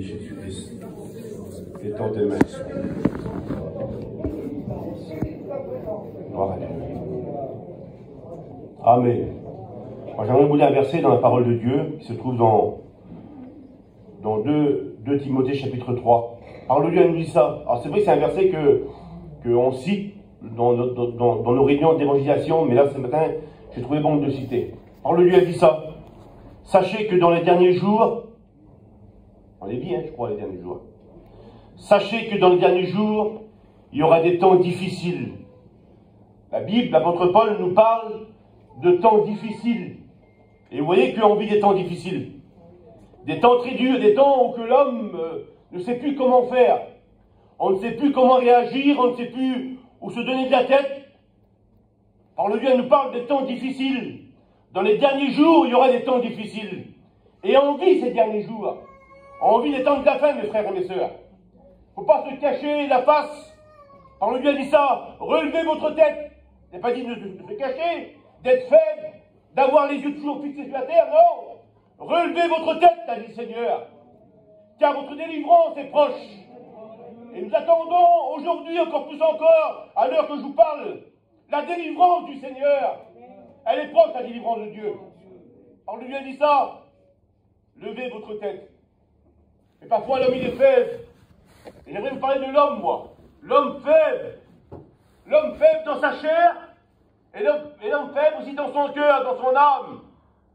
Jésus-Christ. Étends tes mains. Gloire à Dieu. Amen. Moi, j'aimerais vous lire un verset dans la parole de Dieu qui se trouve dans 2 Timothée chapitre 3. La parole de Dieu, elle nous dit ça. Alors c'est vrai que c'est un verset qu'on cite dans nos réunions d'évangélisation, mais là ce matin, j'ai trouvé bon de le citer. La parole de Dieu, elle dit ça. Sachez que dans les derniers jours, on est bien, je crois, les derniers jours. Sachez que dans les derniers jours, il y aura des temps difficiles. La Bible, l'apôtre Paul nous parle de temps difficiles. Et vous voyez qu'on vit des temps difficiles. Des temps très durs, des temps où que l'homme ne sait plus comment faire. On ne sait plus comment réagir, on ne sait plus où se donner de la tête. Alors le Dieu nous parle des temps difficiles. Dans les derniers jours, il y aura des temps difficiles. Et on vit ces derniers jours. On vit les temps de la fin, mes frères et mes sœurs. Il ne faut pas se cacher la face. Alors le Dieu a dit ça, relevez votre tête. Il n'a pas dit de se cacher, d'être faible, d'avoir les yeux toujours fixés sur la terre, non. Relevez votre tête, a dit le Seigneur, car votre délivrance est proche. Et nous attendons aujourd'hui, encore plus encore, à l'heure que je vous parle, la délivrance du Seigneur. Elle est proche, la délivrance de Dieu. Alors lui a dit ça, levez votre tête. Et parfois l'homme il est faible. Et j'aimerais vous parler de l'homme, moi. L'homme faible. L'homme faible dans sa chair, et l'homme faible aussi dans son cœur, dans son âme.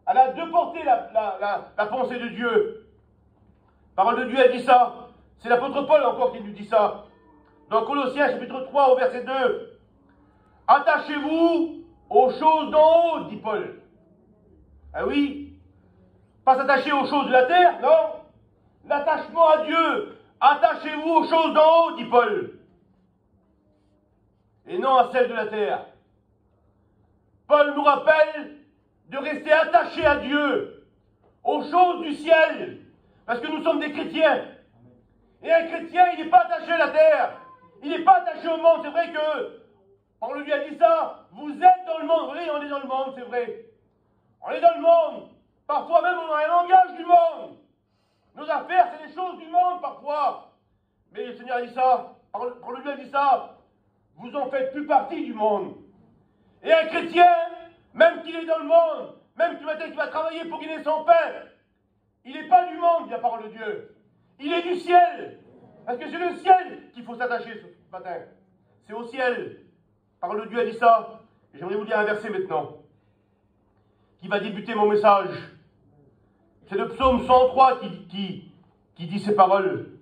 Elle a deux portées la pensée de Dieu. La parole de Dieu, elle dit ça. C'est l'apôtre Paul encore qui nous dit ça. Dans Colossiens chapitre 3 au verset 2. Attachez-vous aux choses d'en haut, dit Paul. Ah oui, pas s'attacher aux choses de la terre, non. L'attachement à Dieu. Attachez-vous aux choses d'en haut, dit Paul. Et non à celles de la terre. Paul nous rappelle de rester attachés à Dieu, aux choses du ciel, parce que nous sommes des chrétiens. Et un chrétien, il n'est pas attaché à la terre, il n'est pas attaché au monde. C'est vrai que, on lui a dit ça, vous êtes dans le monde. Oui, on est dans le monde, c'est vrai. On est dans le monde. Parfois même, on a un langage du monde. Nos affaires, c'est les choses du monde, parfois. Mais le Seigneur a dit ça, on lui a dit ça, vous en faites plus partie du monde. Et un chrétien, même qu'il est dans le monde, même qu'il va travailler pour gagner son pain, il n'est pas du monde, dit la parole de Dieu. Il est du ciel. Parce que c'est le ciel qu'il faut s'attacher ce matin. C'est au ciel. La parole de Dieu a dit ça. Et j'aimerais vous lire un verset maintenant, qui va débuter mon message. C'est le psaume 103 qui dit ces paroles.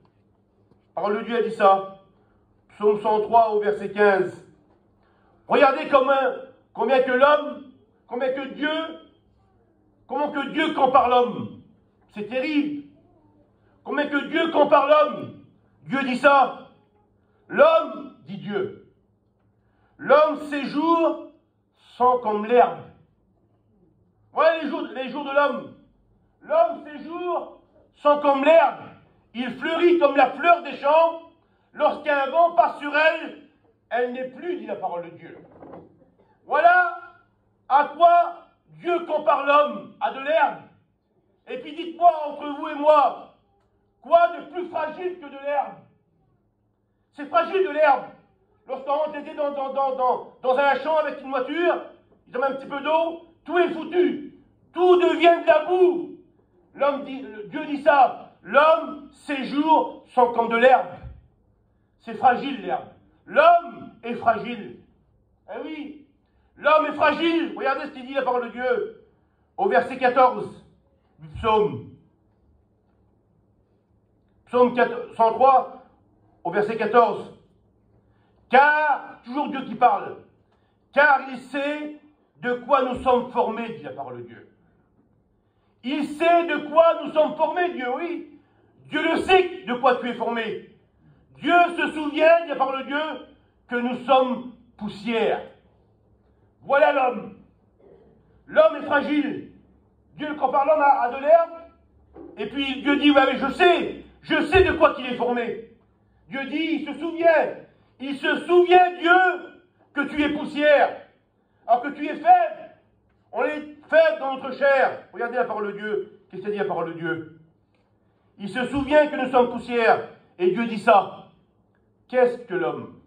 La parole de Dieu a dit ça. Psaume 103 au verset 15. Regardez combien que Dieu compare l'homme. C'est terrible. Combien que Dieu compare l'homme. Dieu dit ça. L'homme, dit Dieu, l'homme séjour sont comme l'herbe. Voilà les jours de l'homme. L'homme séjour sont comme l'herbe. Il fleurit comme la fleur des champs. Lorsqu'un vent passe sur elle, elle n'est plus, dit la parole de Dieu. Voilà à quoi Dieu compare l'homme, à de l'herbe. Et puis dites-moi, entre vous et moi, quoi de plus fragile que de l'herbe? C'est fragile de l'herbe. Lorsqu'on était dans un champ avec une voiture, ils ont mis un petit peu d'eau, tout est foutu. Tout devient de la boue. Dieu dit ça. L'homme, ses jours sont comme de l'herbe. C'est fragile l'herbe. L'homme est fragile. Eh oui, l'homme est fragile. Regardez ce qu'il dit la parole de Dieu au verset 14 du psaume. Psaume 103 au verset 14. Car, toujours Dieu qui parle, car il sait de quoi nous sommes formés, dit la parole de Dieu. Il sait de quoi nous sommes formés, Dieu, oui. Dieu le sait de quoi tu es formé. Dieu se souvient, dit la parole de Dieu, que nous sommes poussière. Voilà l'homme. L'homme est fragile. Dieu compare l'homme à de l'herbe. Et puis Dieu dit, ouais, mais je sais de quoi qu'il est formé. Dieu dit, il se souvient, Dieu, que tu es poussière. Alors que tu es faible. On est faible dans notre chair. Regardez la parole de Dieu. Qu'est-ce que dit la parole de Dieu? Il se souvient que nous sommes poussière. Et Dieu dit ça. Qu'est-ce que l'homme?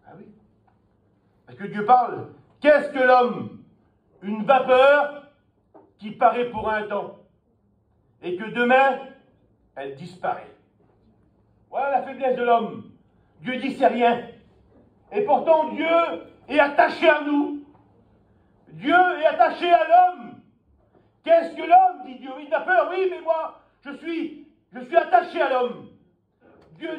Ah oui. Parce que Dieu parle. Qu'est-ce que l'homme? Une vapeur qui paraît pour un temps. Et que demain, elle disparaît. Voilà la faiblesse de l'homme. Dieu dit c'est rien. Et pourtant Dieu est attaché à nous. Dieu est attaché à l'homme. Qu'est-ce que l'homme, dit Dieu? Il a peur, oui, mais moi, je suis attaché à l'homme. Dieu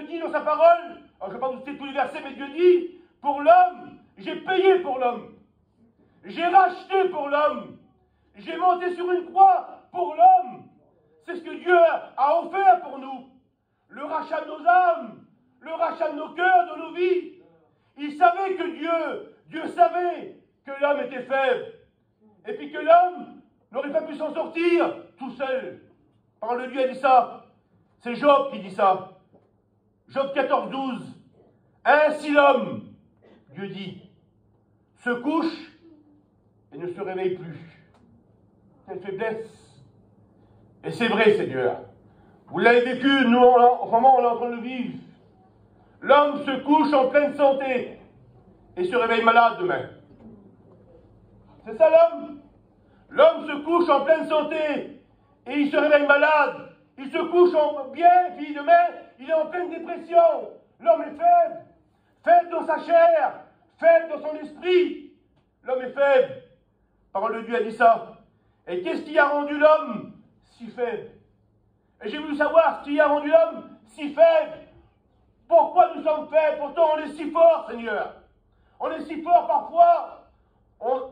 dit dans sa parole, alors je ne vais pas vous citer tous les versets, mais Dieu dit, pour l'homme, j'ai payé pour l'homme. J'ai racheté pour l'homme. J'ai monté sur une croix pour l'homme. C'est ce que Dieu a offert pour nous. Le rachat de nos âmes, le rachat de nos cœurs, de nos vies. Il savait que Dieu savait que l'homme était faible. Et puis que l'homme n'aurait pas pu s'en sortir tout seul. Parole de Dieu a dit ça. C'est Job qui dit ça. Job 14, 12. Ainsi l'homme, Dieu dit, se couche et ne se réveille plus. Quelle faiblesse. Et c'est vrai, Seigneur. Vous l'avez vécu, nous, en ce moment, on est en train de le vivre. L'homme se couche en pleine santé et se réveille malade demain. C'est ça l'homme. L'homme se couche en pleine santé et il se réveille malade. Il se couche en bien, puis demain, il est en pleine dépression. L'homme est faible. Faible dans sa chair, faible dans son esprit. L'homme est faible. Parole de Dieu a dit ça. Et qu'est-ce qui a rendu l'homme si faible? Et j'ai voulu savoir ce qui a rendu l'homme si faible. Pourquoi nous sommes faibles? Pourtant on est si fort, Seigneur. On est si fort parfois.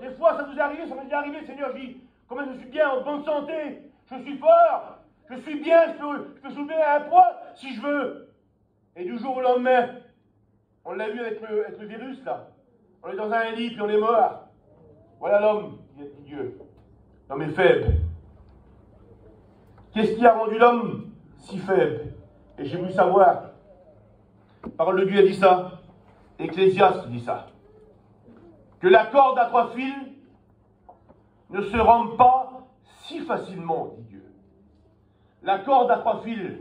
Des fois ça nous est arrivé, ça m'est déjà arrivé, Seigneur, je dis, comment je suis bien, en bonne santé, je suis fort, je suis bien, je peux soulever un poids si je veux. Et du jour au lendemain, on l'a vu avec le virus là, on est dans un lit puis on est mort. Voilà l'homme, dit Dieu. L'homme est faible. Qu'est-ce qui a rendu l'homme si faible? Et j'ai voulu savoir. Parole de Dieu a dit ça. Ecclésiaste dit ça. Que la corde à 3 fils ne se rompt pas si facilement, dit Dieu. La corde à 3 fils.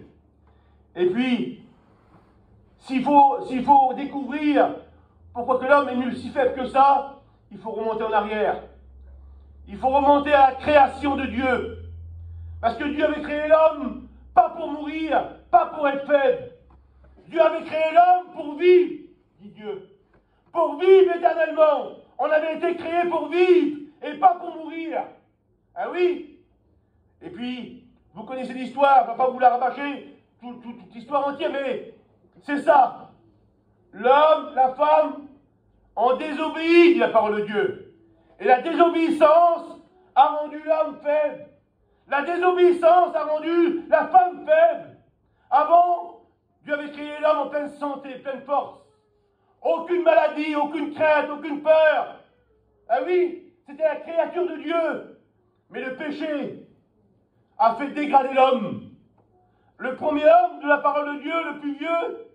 Et puis, s'il faut découvrir pourquoi que l'homme est nul si faible que ça, il faut remonter en arrière. Il faut remonter à la création de Dieu. Parce que Dieu avait créé l'homme, pas pour mourir, pas pour être faible. Dieu avait créé l'homme pour vivre, dit Dieu. Pour vivre éternellement. On avait été créé pour vivre et pas pour mourir. Ah oui. Et puis, vous connaissez l'histoire, je ne vais pas vous la rabâcher, toute l'histoire entière, mais c'est ça. L'homme, la femme, ont désobéi, dit la parole de Dieu. Et la désobéissance a rendu l'homme faible. La désobéissance a rendu la femme faible. Avant, Dieu avait créé l'homme en pleine santé, pleine force. Aucune maladie, aucune crainte, aucune peur. Ah oui, c'était la créature de Dieu. Mais le péché a fait dégrader l'homme. Le premier homme de la parole de Dieu, le plus vieux,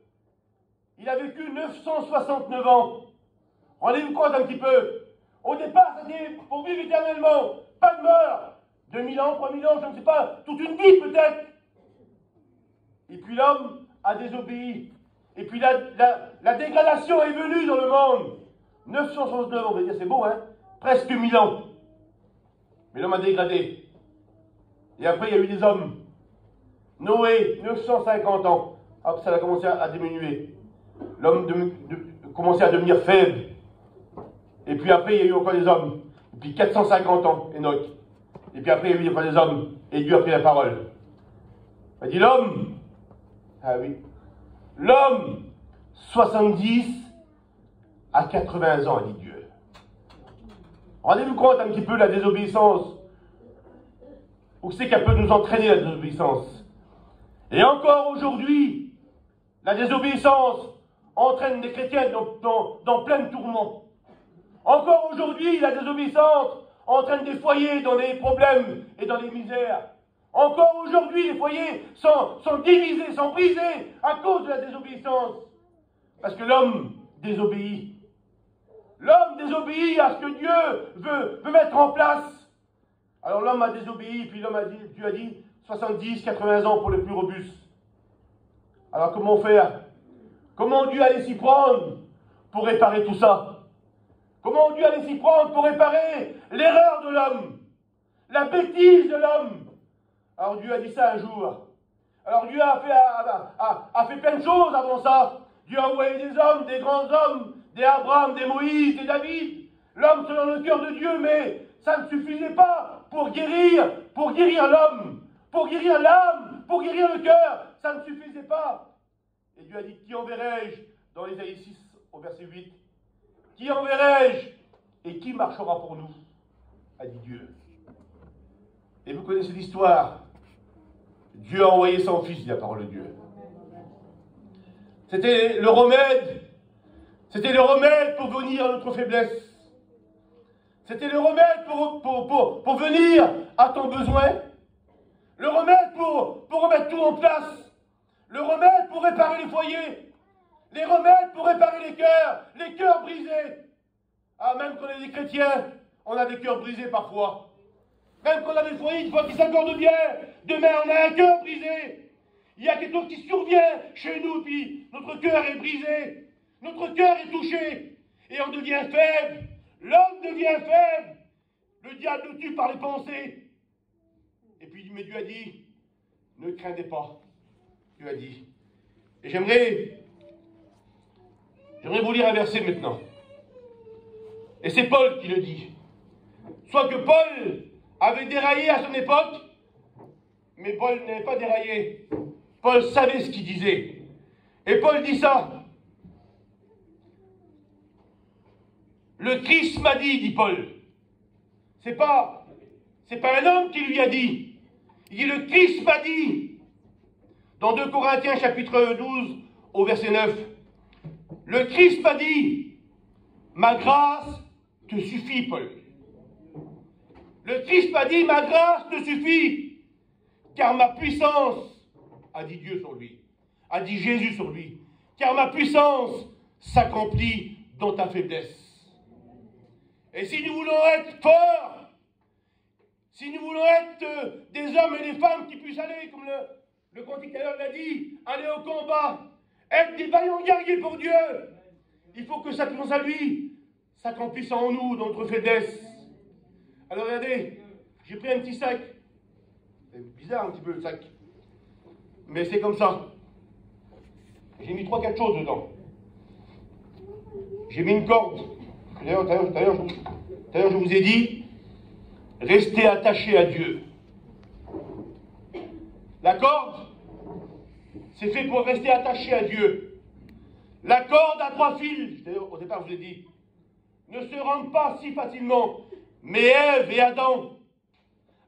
il a vécu 969 ans. Rendez-vous compte un petit peu. Au départ, c'était pour vivre éternellement. Pas de mort. 2000 ans, 3000 ans, je ne sais pas. Toute une vie peut-être. Et puis l'homme a désobéi. Et puis la dégradation est venue dans le monde. 969 ans, on va dire, c'est beau, hein? Presque 1000 ans. Mais l'homme a dégradé. Et après, il y a eu des hommes. Noé, 950 ans. Hop, ça a commencé à diminuer. L'homme commençait à devenir faible. Et puis après, il y a eu encore des hommes. Et puis 450 ans, Enoch. Et puis après, il y a eu encore des hommes. Et Dieu a pris la parole. Il a dit l'homme. Ah oui. L'homme, 70 à 80 ans, a dit Dieu. Rendez-vous compte un petit peu de la désobéissance. Où c'est qu'elle peut nous entraîner, la désobéissance. Et encore aujourd'hui, la désobéissance entraîne des chrétiens dans plein de tourments. Encore aujourd'hui, la désobéissance entraîne des foyers dans des problèmes et dans des misères. Encore aujourd'hui, les foyers sont divisés, sont brisés à cause de la désobéissance. Parce que l'homme désobéit. L'homme désobéit à ce que Dieu veut mettre en place. Alors l'homme a désobéi, puis Dieu a dit, 70, 80 ans pour les plus robustes. Alors comment faire? Comment Dieu allait s'y prendre pour réparer tout ça? Comment Dieu allait s'y prendre pour réparer l'erreur de l'homme, la bêtise de l'homme? Alors Dieu a dit ça un jour. Alors Dieu a fait plein de choses avant ça. Dieu a envoyé des hommes, des grands hommes, des Abraham, des Moïse, des David. L'homme selon le cœur de Dieu, mais ça ne suffisait pas pour guérir l'homme, pour guérir l'âme, pour guérir le cœur. Ça ne suffisait pas. Et Dieu a dit, qui enverrai-je? Dans Ésaïe 6, au verset 8. Qui enverrai-je? Et qui marchera pour nous? A dit Dieu. Et vous connaissez l'histoire. Dieu a envoyé son Fils, dit la parole de Dieu. C'était le remède. C'était le remède pour venir à notre faiblesse. C'était le remède pour venir à ton besoin. Le remède pour remettre tout en place. Le remède pour réparer les foyers. Les remèdes pour réparer les cœurs brisés. Ah, même quand on est des chrétiens, on a des cœurs brisés parfois. Même quand on a des foyers, une fois qu'ils s'accordent bien, demain on a un cœur brisé. Il y a quelque chose qui survient chez nous, puis notre cœur est brisé. Notre cœur est touché. Et on devient faible. L'homme devient faible. Le diable le tue par les pensées. Et puis, mais Dieu a dit, ne craindez pas. Dieu a dit. Et j'aimerais vous lire un verset maintenant. Et c'est Paul qui le dit. Soit que Paul avait déraillé à son époque, mais Paul n'avait pas déraillé. Paul savait ce qu'il disait. Et Paul dit ça. Le Christ m'a dit Paul. C'est pas un homme qui lui a dit. Il dit, le Christ m'a dit. Dans 2 Corinthiens chapitre 12 au verset 9. Le Christ m'a dit, ma grâce te suffit, Paul. Le Christ m'a dit, ma grâce te suffit, car ma puissance, a dit Dieu sur lui, a dit Jésus sur lui, car ma puissance s'accomplit dans ta faiblesse. Et si nous voulons être forts, si nous voulons être des hommes et des femmes qui puissent aller, comme le canticateur l'a dit, aller au combat, être des vaillants guerriers pour Dieu, il faut que sa puissance à lui s'accomplisse en nous, dans notre faiblesse. Alors regardez, j'ai pris un petit sac. C'est bizarre un petit peu le sac. Mais c'est comme ça. J'ai mis 3-4 choses dedans. J'ai mis une corde. D'ailleurs, je vous ai dit, restez attachés à Dieu. La corde, c'est fait pour rester attaché à Dieu. La corde à 3 fils, au départ je vous ai dit, ne se rendent pas si facilement. Mais Ève et Adam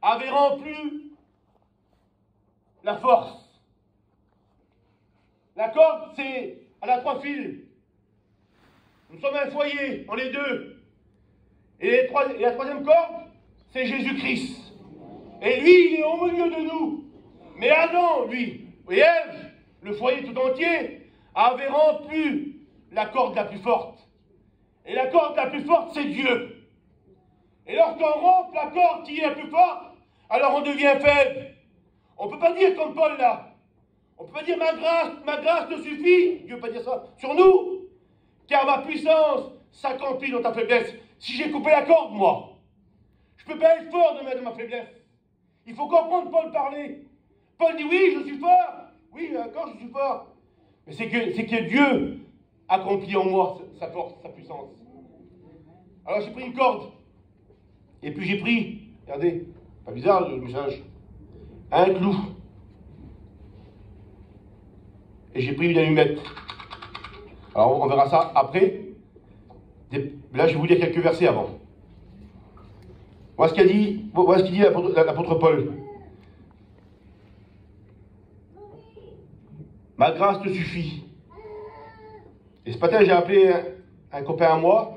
avaient rempli la force. La corde, c'est à la 3 fils. Nous sommes un foyer, on est 2. Et la 3e corde, c'est Jésus-Christ. Et lui, il est au milieu de nous. Mais Adam, lui, et Ève, le foyer tout entier, avait rompu la corde la plus forte. Et la corde la plus forte, c'est Dieu. Et lorsqu'on rompt la corde qui est la plus forte, alors on devient faible. On ne peut pas dire comme Paul là. On ne peut pas dire ma grâce te suffit. Dieu ne peut pas dire ça sur nous. Car ma puissance s'accomplit dans ta faiblesse. Si j'ai coupé la corde, moi, je ne peux pas être fort de ma faiblesse. Il faut comprendre Paul parler. Paul dit oui, je suis fort. Oui, d'accord, je suis fort. Mais c'est que Dieu accomplit en moi sa force, sa puissance. Alors j'ai pris une corde. Et puis j'ai pris, regardez, pas bizarre le message, un clou. Et j'ai pris une allumette. Alors on verra ça après. Là je vais vous lire quelques versets avant. Voilà ce qu'il dit l'apôtre Paul. Ma grâce te suffit. Et ce matin j'ai appelé un copain à moi.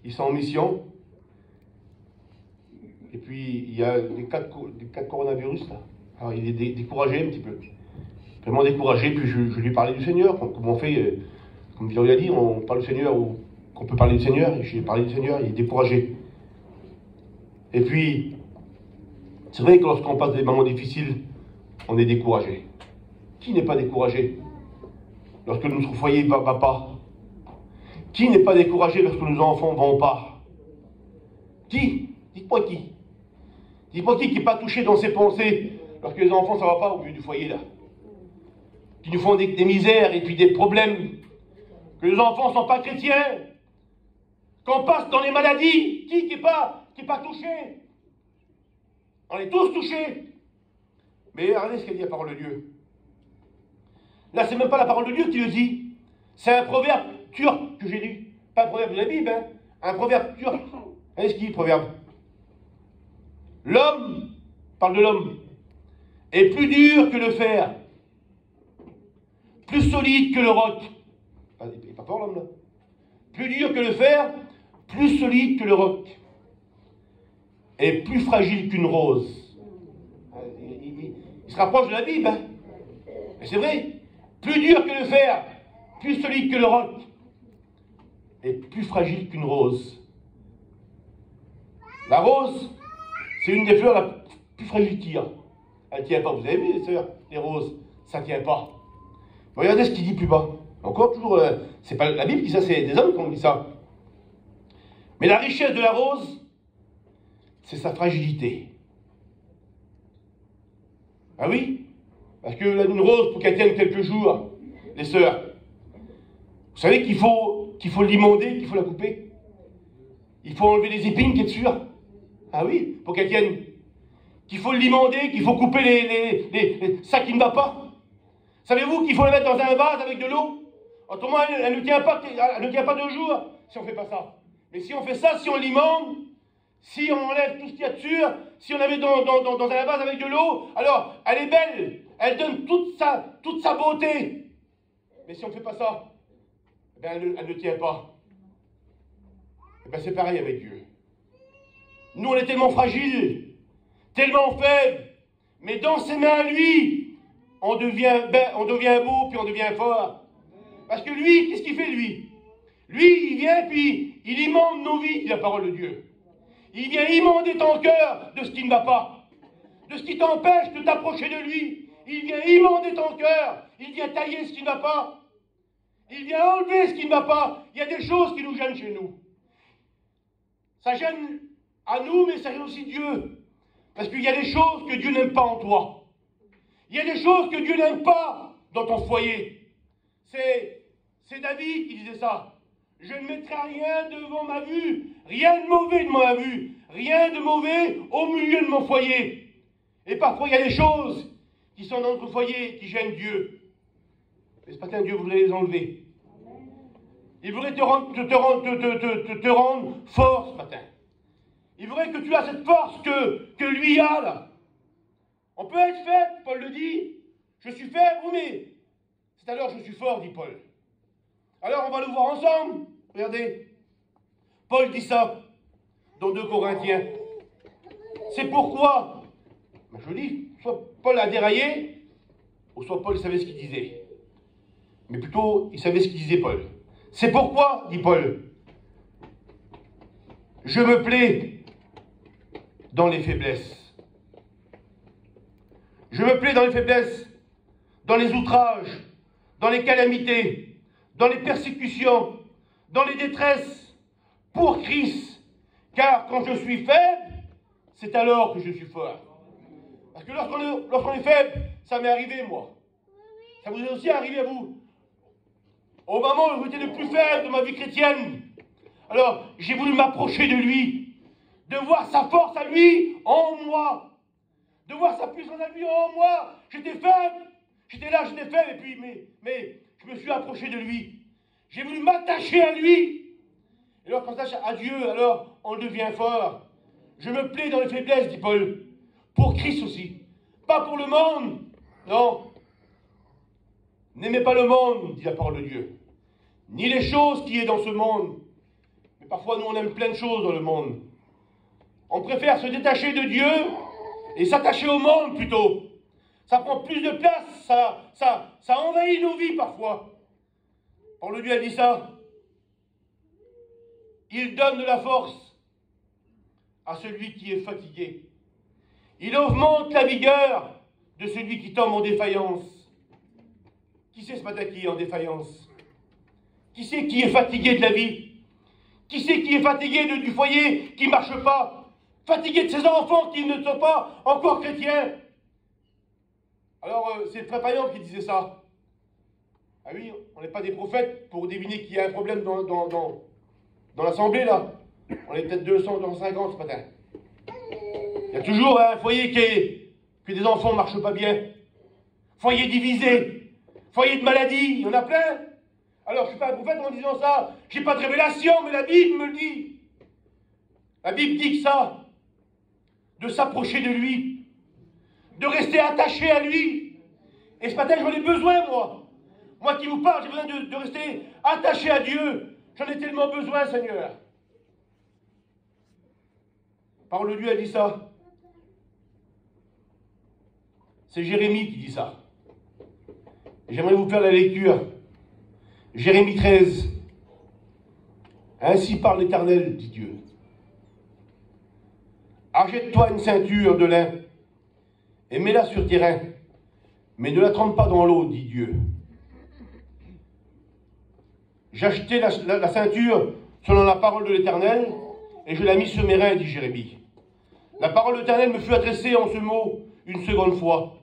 Ils sont en mission. Et puis, il y a des cas de coronavirus, là. Alors, il est découragé un petit peu. Vraiment découragé, puis je lui ai parlé du Seigneur. Comme on fait, comme Victor l'a dit, on parle du Seigneur, ou qu'on peut parler du Seigneur. Et je lui ai parlé du Seigneur, il est découragé. Et puis, C'est vrai que lorsqu'on passe des moments difficiles, on est découragé. Qui n'est pas découragé lorsque notre foyer ne va pas? Qui n'est pas découragé lorsque nos enfants ne vont pas? Qui? Dites-moi qui? Dites-moi qui n'est pas touché dans ses pensées lorsque les enfants ça ne va pas au milieu du foyer là? Qui nous font des misères et puis des problèmes, que les enfants ne sont pas chrétiens, qu'on passe dans les maladies, qui n'est pas touché? On est tous touchés. Mais regardez ce qu'a dit la parole de Dieu. Là, c'est même pas la parole de Dieu qui le dit. C'est un proverbe turc que j'ai lu. Pas un proverbe de la Bible, hein. Un proverbe turc. Regardez ce qu'il dit, proverbe. L'homme, parle de l'homme, est plus dur que le fer, plus solide que le roc. Il n'est pas fort l'homme là. Plus dur que le fer, plus solide que le roc, et plus fragile qu'une rose. Il se rapproche de la Bible, hein. Et c'est vrai. Plus dur que le fer, plus solide que le roc, et plus fragile qu'une rose. La rose, c'est une des fleurs la plus fragile qu'il y a. Elle ne tient pas. Vous avez vu, les sœurs, les roses, ça ne tient pas. Regardez ce qu'il dit plus bas. Encore, toujours, c'est pas la Bible qui dit ça, c'est des hommes qui ont dit ça. Mais la richesse de la rose, c'est sa fragilité. Ah oui? Parce que une rose, pour qu'elle tienne quelques jours, les sœurs, vous savez qu'il faut l'imonder, qu'il faut la couper. Il faut enlever les épines qui est dessus. Ah oui, pour qu'elle tienne. Qu'il faut l'imonder, qu'il faut couper ça qui ne va pas. Savez-vous qu'il faut la mettre dans un vase avec de l'eau? Autrement, elle ne tient pas 2 jours si on ne fait pas ça. Mais si on fait ça, si on l'immonde, si on enlève tout ce qu'il y a dessus, si on la met dans un vase avec de l'eau, alors elle est belle, elle donne toute sa beauté. Mais si on ne fait pas ça, eh bien, elle ne tient pas. Eh bien, c'est pareil avec Dieu. Nous, on est tellement fragiles, tellement faibles, mais dans ses mains à lui, on devient beau, puis on devient fort. Parce que lui, qu'est-ce qu'il fait, lui? Lui, il vient, puis il immonde nos vies, dit la parole de Dieu. Il vient imonder ton cœur de ce qui ne va pas, de ce qui t'empêche de t'approcher de lui. Il vient imonder ton cœur, il vient tailler ce qui ne va pas. Il vient enlever ce qui ne va pas. Il y a des choses qui nous gênent chez nous. Ça gêne à nous, mais ça gêne aussi Dieu. Parce qu'il y a des choses que Dieu n'aime pas en toi. Il y a des choses que Dieu n'aime pas dans ton foyer. C'est David qui disait ça. Je ne mettrai rien devant ma vue, rien de mauvais devant ma vue, rien de mauvais au milieu de mon foyer. Et parfois, il y a des choses qui sont dans notre foyer qui gênent Dieu. Mais ce matin, Dieu voudrait les enlever. Il voudrait te rendre fort ce matin. Il voudrait que tu aies cette force que lui a là. On peut être faible, Paul le dit. Je suis faible, oui, mais c'est alors que je suis fort, dit Paul. Alors on va le voir ensemble. Regardez. Paul dit ça dans 2 Corinthiens. C'est pourquoi, je dis, soit Paul a déraillé, ou soit Paul savait ce qu'il disait. Mais plutôt, il savait ce qu'il disait, Paul. C'est pourquoi, dit Paul, je me plais dans les faiblesses. Je me plais dans les faiblesses, dans les outrages, dans les calamités, dans les persécutions, dans les détresses, pour Christ. Car quand je suis faible, c'est alors que je suis fort. Parce que lorsqu'on est faible, ça m'est arrivé, moi. Ça vous est aussi arrivé à vous. Au moment où j'étais le plus faible de ma vie chrétienne, alors j'ai voulu m'approcher de lui, de voir sa force à lui en moi, de voir sa puissance à lui en moi. J'étais faible, j'étais là, j'étais faible, et puis, mais je me suis approché de lui. J'ai voulu m'attacher à lui. Et lorsqu'on s'attache à Dieu, alors on devient fort. Je me plais dans les faiblesses, dit Paul, pour Christ aussi. Pas pour le monde, non. N'aimez pas le monde, dit la parole de Dieu, ni les choses qui est dans ce monde. Mais parfois, nous, on aime plein de choses dans le monde. On préfère se détacher de Dieu et s'attacher au monde plutôt. Ça prend plus de place, ça envahit nos vies parfois. Paul de Dieu a dit ça. Il donne de la force à celui qui est fatigué. Il augmente la vigueur de celui qui tombe en défaillance. Qui c'est ce matin qui est en défaillance? Qui c'est qui est fatigué de la vie? Qui c'est qui est fatigué du foyer qui ne marche pas? Fatigué de ses enfants qui ne sont pas encore chrétiens? Alors, c'est Frère Payan qui disait ça. Ah oui, on n'est pas des prophètes pour deviner qu'il y a un problème dans l'assemblée, là. On est peut-être 200, 250 ce matin. Il y a toujours un foyer que des enfants ne marchent pas bien. Foyer divisé. Foyer de maladie. Il y en a plein. Alors, je ne suis pas un prophète en disant ça. Je n'ai pas de révélation, mais la Bible me le dit. La Bible dit que ça. De s'approcher de lui. De rester attaché à lui. Et ce matin, j'en ai besoin, moi. Moi qui vous parle, j'ai besoin de rester attaché à Dieu. J'en ai tellement besoin, Seigneur. Parole de Dieu a dit ça. C'est Jérémie qui dit ça. J'aimerais vous faire la lecture. Jérémie 13. Ainsi parle l'Éternel, dit Dieu. Achète-toi une ceinture de lin et mets-la sur tes reins, mais ne la trempe pas dans l'eau, dit Dieu. J'ai acheté la ceinture selon la parole de l'Éternel et je l'ai mise sur mes reins, dit Jérémie. La parole de l'Éternel me fut adressée en ce mot une seconde fois.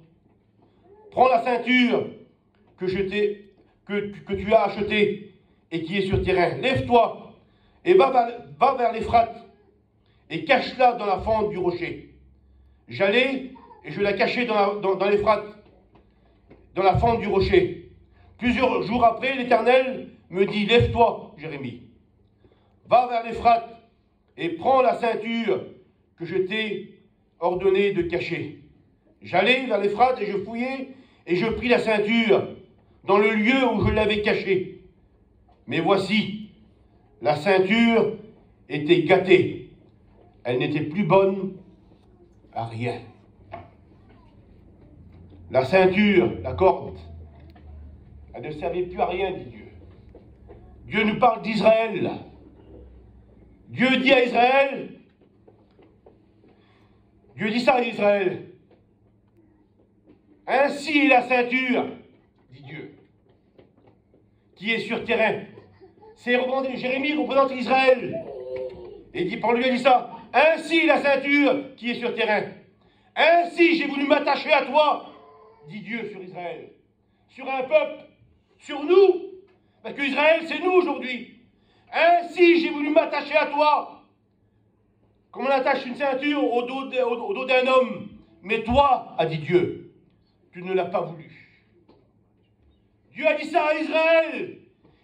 Prends la ceinture que tu as achetée et qui est sur tes reins. Lève-toi et va vers l'Euphrate et cache-la dans la fente du rocher. J'allai et je la cachai dans l'Euphrate, dans la fente du rocher. Plusieurs jours après, l'Éternel me dit, lève-toi, Jérémie, va vers l'Euphrate et prends la ceinture que je t'ai ordonné de cacher. J'allai vers l'Euphrate et je fouillai et je pris la ceinture dans le lieu où je l'avais cachée. Mais voici, la ceinture était gâtée. Elle n'était plus bonne à rien. La ceinture, la corde, elle ne servait plus à rien, dit Dieu. Dieu nous parle d'Israël. Dieu dit à Israël, Dieu dit ça à Israël. Ainsi est la ceinture, dit Dieu, qui est sur terrain. Jérémie représente Israël. Et dit, par lui, il dit ça. Ainsi est la ceinture qui est sur terrain. Ainsi j'ai voulu m'attacher à toi, dit Dieu sur Israël. Sur un peuple, sur nous. Parce que Israël, c'est nous aujourd'hui. Ainsi j'ai voulu m'attacher à toi. Comme on attache une ceinture au dos d'un homme. Mais toi, a dit Dieu, tu ne l'as pas voulu. Dieu a dit ça à Israël,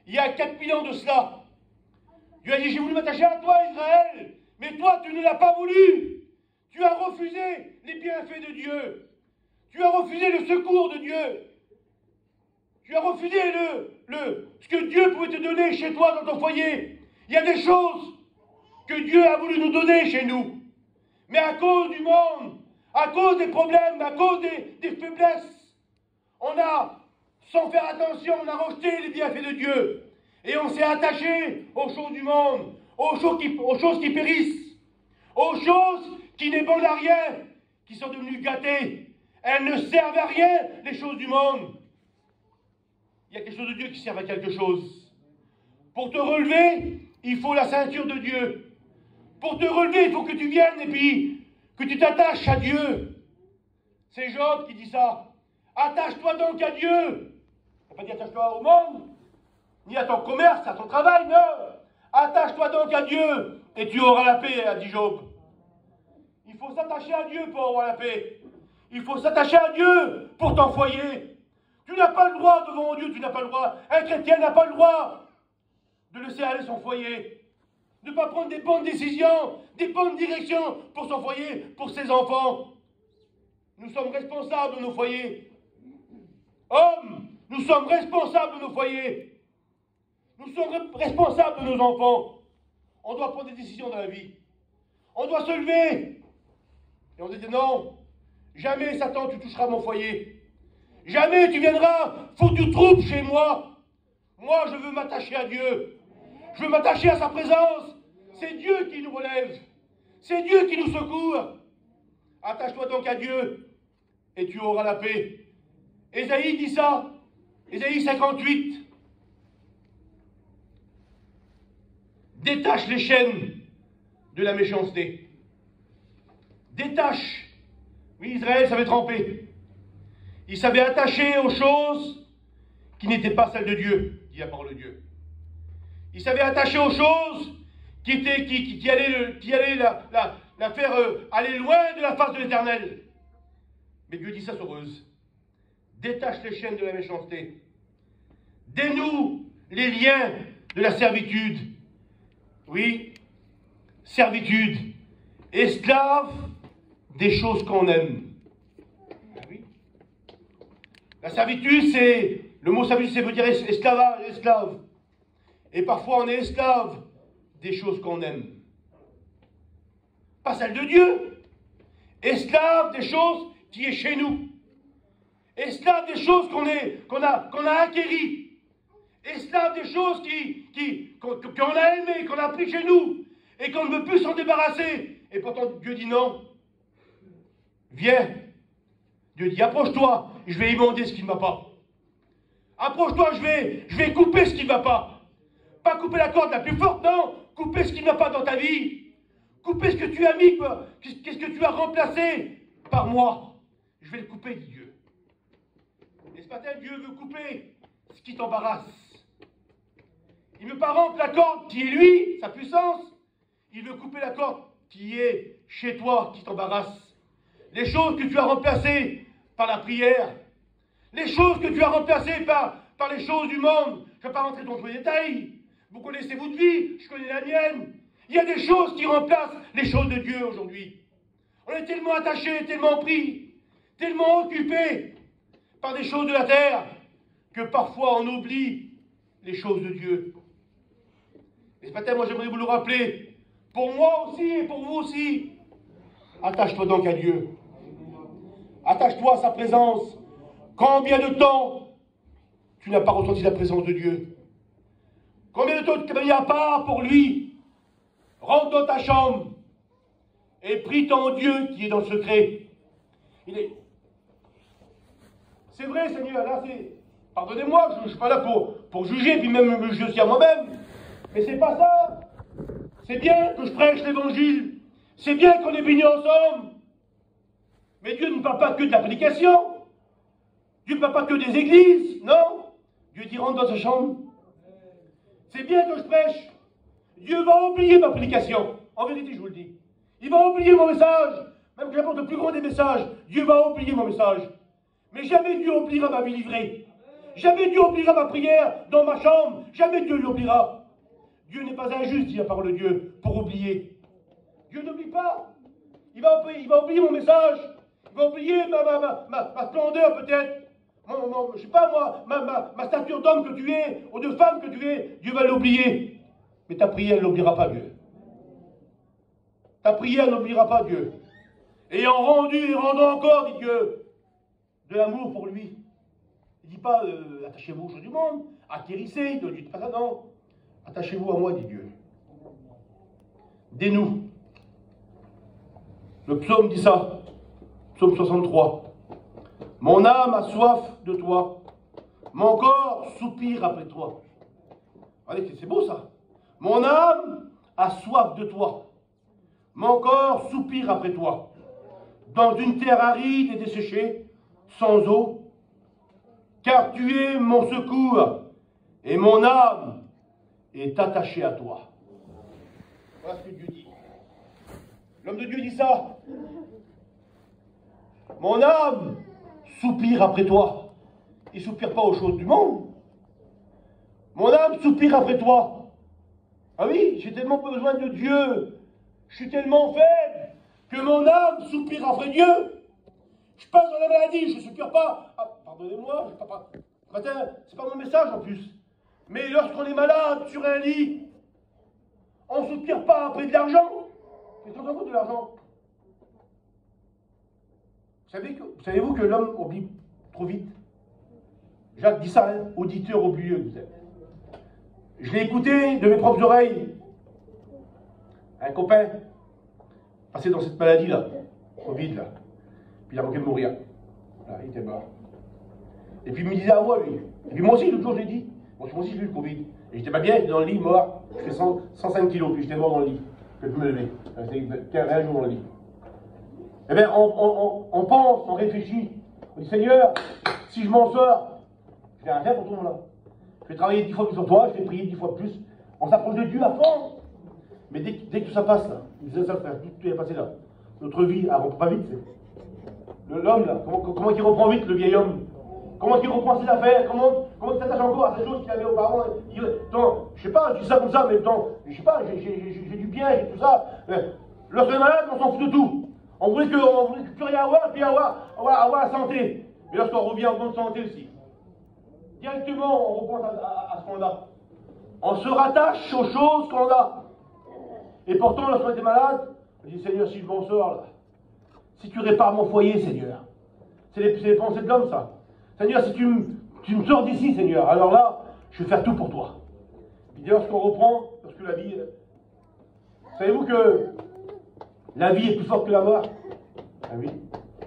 il y a 4000 ans de cela. Dieu a dit, j'ai voulu m'attacher à toi, Israël, mais toi, tu ne l'as pas voulu. Tu as refusé les bienfaits de Dieu. Tu as refusé le secours de Dieu. Tu as refusé ce que Dieu pouvait te donner chez toi, dans ton foyer. Il y a des choses que Dieu a voulu nous donner chez nous. Mais à cause du monde, à cause des problèmes, à cause des faiblesses, on a, sans faire attention, on a rejeté les bienfaits de Dieu. Et on s'est attaché aux choses du monde, aux choses qui périssent, aux choses qui n'est bonnes à rien, qui sont devenues gâtées. Elles ne servent à rien, les choses du monde. Il y a quelque chose de Dieu qui sert à quelque chose. Pour te relever, il faut la ceinture de Dieu. Pour te relever, il faut que tu viennes et puis que tu t'attaches à Dieu. C'est Job qui dit ça. Attache-toi donc à Dieu. Il n'a pas dit attache-toi au monde, ni à ton commerce, à ton travail, non. Attache-toi donc à Dieu et tu auras la paix, a dit Job. Il faut s'attacher à Dieu pour avoir la paix. Il faut s'attacher à Dieu pour ton foyer. Tu n'as pas le droit devant Dieu, tu n'as pas le droit. Un chrétien n'a pas le droit de laisser aller son foyer. De ne pas prendre des bonnes décisions, des bonnes directions pour son foyer, pour ses enfants. Nous sommes responsables de nos foyers. Hommes, nous sommes responsables de nos foyers. Nous sommes responsables de nos enfants. On doit prendre des décisions dans la vie. On doit se lever. Et on dit non, jamais Satan tu toucheras mon foyer. Jamais tu viendras foutre trouble chez moi. Moi je veux m'attacher à Dieu. Je veux m'attacher à sa présence. C'est Dieu qui nous relève. C'est Dieu qui nous secourt. Attache-toi donc à Dieu et tu auras la paix. Ésaïe dit ça. Ésaïe 58. Détache les chaînes de la méchanceté. Détache. Oui, Israël savait tremper. Il savait attacher aux choses qui n'étaient pas celles de Dieu, dit la parole de Dieu. Il savait attacher aux choses qui allaient la faire aller loin de la face de l'Éternel. Mais Dieu dit ça sauveuse. Détache les chaînes de la méchanceté. Dénoue les liens de la servitude. Oui, servitude. Esclave des choses qu'on aime. Ah oui. La servitude, c'est... Le mot servitude, ça veut dire esclavage, esclave. Et parfois, on est esclave des choses qu'on aime. Pas celles de Dieu. Esclave des choses qui est chez nous. Esclave des choses qu'on a acquéries. Esclave des choses qu'on a aimées, qu'on a pris chez nous, et qu'on ne veut plus s'en débarrasser. Et pourtant, Dieu dit non. Viens. Dieu dit, approche-toi, je vais émonder ce qui ne va pas. Approche-toi, je vais couper ce qui ne va pas. Pas couper la corde la plus forte, non. Couper ce qui ne va pas dans ta vie. Couper ce que tu as mis, qu'est-ce que tu as remplacé par moi. Je vais le couper, dit Dieu. Et ce matin, Dieu veut couper ce qui t'embarrasse. Il ne veut pas rompre la corde qui est lui, sa puissance. Il veut couper la corde qui est chez toi, qui t'embarrasse. Les choses que tu as remplacées par la prière. Les choses que tu as remplacées par les choses du monde. Je ne vais pas rentrer dans tous les détails. Vous connaissez votre vie, je connais la mienne. Il y a des choses qui remplacent les choses de Dieu aujourd'hui. On est tellement attachés, tellement pris, tellement occupés par des choses de la terre que parfois on oublie les choses de Dieu. Et ce matin, moi j'aimerais vous le rappeler, pour moi aussi et pour vous aussi. Attache-toi donc à Dieu. Attache-toi à sa présence. Combien de temps tu n'as pas ressenti la présence de Dieu? Combien de temps tu t'es mis à part pour lui? Rentre dans ta chambre et prie ton Dieu qui est dans le secret. C'est vrai, Seigneur, là c'est... Pardonnez-moi, je ne suis pas là pour juger, puis même me juger aussi à moi-même. Mais c'est pas ça. C'est bien que je prêche l'évangile. C'est bien qu'on est bénis ensemble. Mais Dieu ne parle pas que de la prédication. Dieu ne parle pas que des églises, non. Dieu dit rentre dans sa chambre. C'est bien que je prêche. Dieu va oublier ma prédication. En vérité, je vous le dis. Il va oublier mon message. Même que j'apporte le plus grand des messages, Dieu va oublier mon message. Mais jamais Dieu oubliera ma vie livrée. Jamais Dieu oubliera ma prière dans ma chambre. Jamais Dieu l'oubliera. Dieu n'est pas injuste, dit la parole de Dieu, pour oublier. Dieu n'oublie pas. Il va oublier mon message. Il va oublier ma splendeur peut-être. Je ne sais pas moi, ma stature d'homme que tu es, ou de femme que tu es. Dieu va l'oublier. Mais ta prière n'oubliera pas Dieu. Ta prière n'oubliera pas Dieu. Ayant rendu et rendant encore, dit Dieu, de l'amour pour lui. Il ne dit pas, attachez-vous aux choses du monde, acquérissez, ne dites pas ça, non. Attachez-vous à moi, dit Dieu. Dénoue. Le psaume dit ça. Psaume 63. Mon âme a soif de toi. Mon corps soupire après toi. Allez, c'est beau ça. Mon âme a soif de toi. Mon corps soupire après toi. Dans une terre aride et desséchée, sans eau, car tu es mon secours, et mon âme est attachée à toi. Voilà ce que Dieu dit. L'homme de Dieu dit ça. Mon âme soupire après toi. Il ne soupire pas aux choses du monde. Mon âme soupire après toi. Ah oui, j'ai tellement besoin de Dieu. Je suis tellement faible que mon âme soupire après Dieu. Je passe dans la maladie, je ne soupire pas. Ah, pardonnez-moi, je ne pas. Matin, c'est pas mon message en plus. Mais lorsqu'on est malade sur un lit, on ne soupire pas après de l'argent. Qu'est-ce qu'on s'en fout de l'argent? Savez-vous que l'homme oublie trop vite? Jacques dit ça, hein, auditeur oublieux que vous êtes. Je l'ai écouté de mes propres oreilles. Un copain, passé dans cette maladie-là. Covid, là. Puis il a manqué de mourir. Là, il était mort. Et puis il me disait à moi, lui. Et puis moi aussi, l'autre jour, je l'ai dit. Moi aussi, j'ai eu le Covid. Et j'étais pas bien, j'étais dans le lit, mort. Je fais 105 kilos, puis j'étais mort dans le lit. Je peux me lever. J'étais 20 jours dans le lit. Eh bien, on pense, on réfléchit. On dit, Seigneur, si je m'en sors, je vais rien faire pour tout le monde là. Je vais travailler 10 fois plus sur toi, je vais prier 10 fois plus. On s'approche de Dieu à fond. Mais dès que tout ça passe là, il disait ça, frère, tout est passé là. Notre vie, elle reprend pas vite. L'homme là, comment il reprend vite, le vieil homme? Comment il reprend ses affaires? Comment il s'attache encore à ces choses qu'il avait auparavant? Je sais pas, je dis ça comme ça, mais je sais pas, j'ai du bien, j'ai tout ça. Lorsqu'on est malade, on s'en fout de tout. On voulait que plus rien avoir, puis avoir la santé. Mais lorsqu'on revient en bonne santé aussi, directement, on reprend à ce qu'on a. On se rattache aux choses qu'on a. Et pourtant, lorsqu'on était malade, on dit, Seigneur, si je m'en sors, là, si tu répares mon foyer, Seigneur. C'est les pensées de l'homme, ça. Seigneur, si tu me sors d'ici, Seigneur, alors là, je vais faire tout pour toi. Et lorsqu'on reprend, lorsque la vie... Savez-vous que la vie est plus forte que la mort? Ah oui.